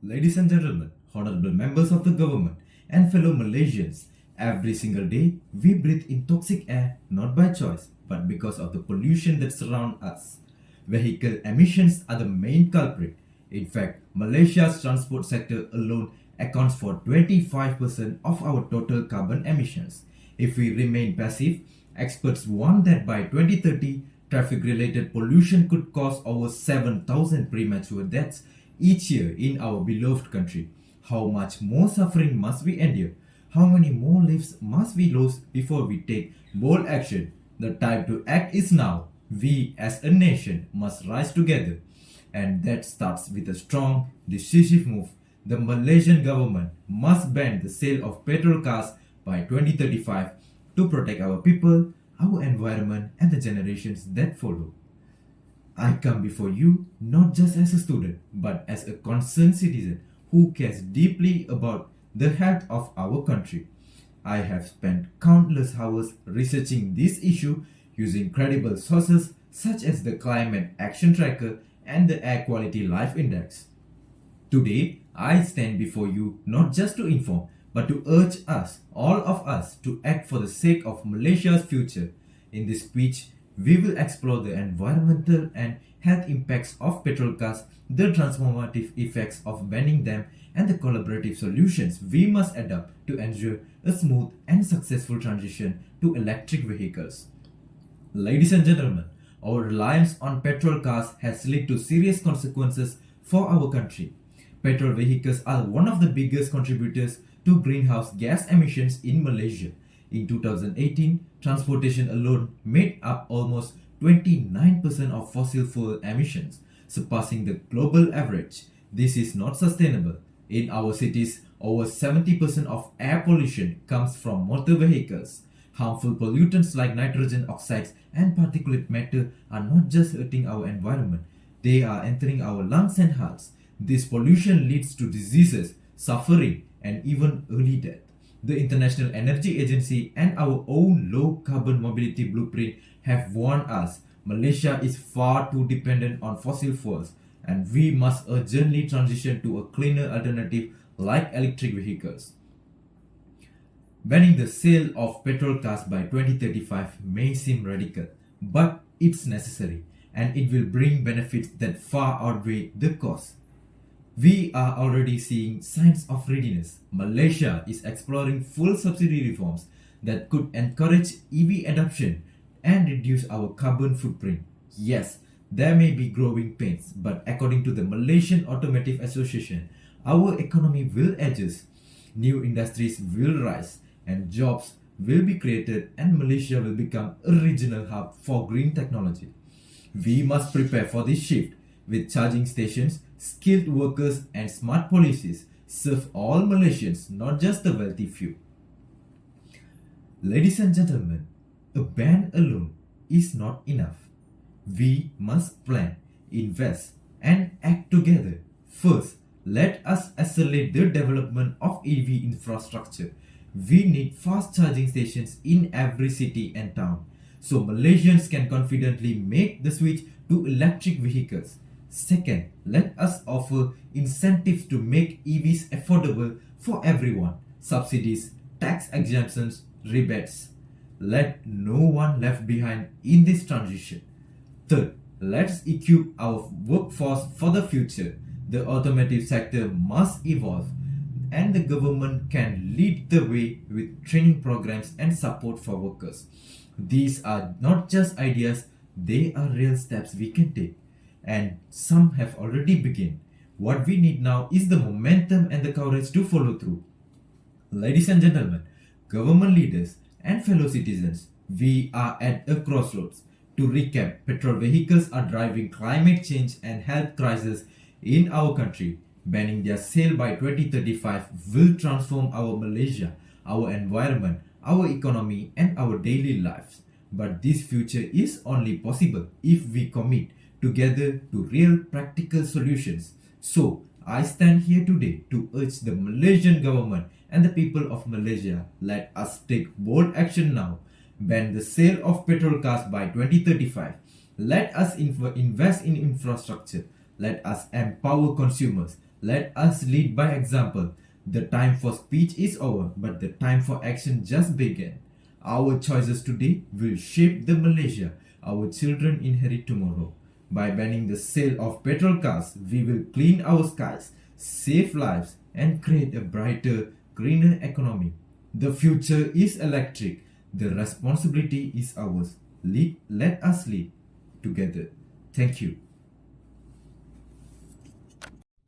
Ladies and gentlemen, honorable members of the government, and fellow Malaysians, every single day we breathe in toxic air not by choice but because of the pollution that surrounds us. Vehicle emissions are the main culprit. In fact, Malaysia's transport sector alone accounts for 25% of our total carbon emissions. If we remain passive, experts warn that by 2030, traffic related pollution could cause over 7,000 premature deaths each year in our beloved country. How much more suffering must we endure? How many more lives must we lose before we take bold action? The time to act is now. We as a nation must rise together. And that starts with a strong, decisive move. The Malaysian government must ban the sale of petrol cars by 2035 to protect our people, our environment, and the generations that follow. I come before you not just as a student, but as a concerned citizen who cares deeply about the health of our country. I have spent countless hours researching this issue using credible sources such as the Climate Action Tracker and the Air Quality Life Index. Today, I stand before you not just to inform, but to urge us, all of us, to act for the sake of Malaysia's future. In this speech, we will explore the environmental and health impacts of petrol cars, the transformative effects of banning them, and the collaborative solutions we must adopt to ensure a smooth and successful transition to electric vehicles. Ladies and gentlemen, our reliance on petrol cars has led to serious consequences for our country. Petrol vehicles are one of the biggest contributors to greenhouse gas emissions in Malaysia. In 2018, transportation alone made up almost 29% of fossil fuel emissions, surpassing the global average. This is not sustainable. In our cities, over 70% of air pollution comes from motor vehicles. Harmful pollutants like nitrogen oxides and particulate matter are not just hurting our environment, they are entering our lungs and hearts. This pollution leads to diseases, suffering, and even early death. The International Energy Agency and our own low carbon mobility blueprint have warned us Malaysia is far too dependent on fossil fuels and we must urgently transition to a cleaner alternative like electric vehicles. Banning the sale of petrol cars by 2035 may seem radical, but it's necessary and it will bring benefits that far outweigh the cost. We are already seeing signs of readiness. Malaysia is exploring full subsidy reforms that could encourage EV adoption and reduce our carbon footprint. Yes, there may be growing pains, but according to the Malaysian Automotive Association, our economy will adjust, new industries will rise, and jobs will be created, and Malaysia will become a regional hub for green technology. We must prepare for this shift with charging stations, skilled workers, and smart policies serve all Malaysians, not just the wealthy few. Ladies and gentlemen, a ban alone is not enough. We must plan, invest, and act together. First, let us accelerate the development of EV infrastructure. We need fast charging stations in every city and town so Malaysians can confidently make the switch to electric vehicles. Second, let us offer incentives to make EVs affordable for everyone. Subsidies, tax exemptions, rebates. Let no one left behind in this transition. Third, let's equip our workforce for the future. The automotive sector must evolve and the government can lead the way with training programs and support for workers. These are not just ideas, they are real steps we can take. And some have already begun. What we need now is the momentum and the courage to follow through. Ladies and gentlemen, government leaders, and fellow citizens, we are at a crossroads. To recap, petrol vehicles are driving climate change and health crisis in our country. Banning their sale by 2035 will transform our Malaysia, our environment, our economy, and our daily lives. But this future is only possible if we commit together to real practical solutions. So, I stand here today to urge the Malaysian government and the people of Malaysia, let us take bold action now. Ban the sale of petrol cars by 2035. Let us invest in infrastructure. Let us empower consumers. Let us lead by example. The time for speech is over, but the time for action just began. Our choices today will shape the Malaysia our children inherit tomorrow. By banning the sale of petrol cars, we will clean our skies, save lives, and create a brighter, greener economy. The future is electric. The responsibility is ours. Let us lead together. Thank you.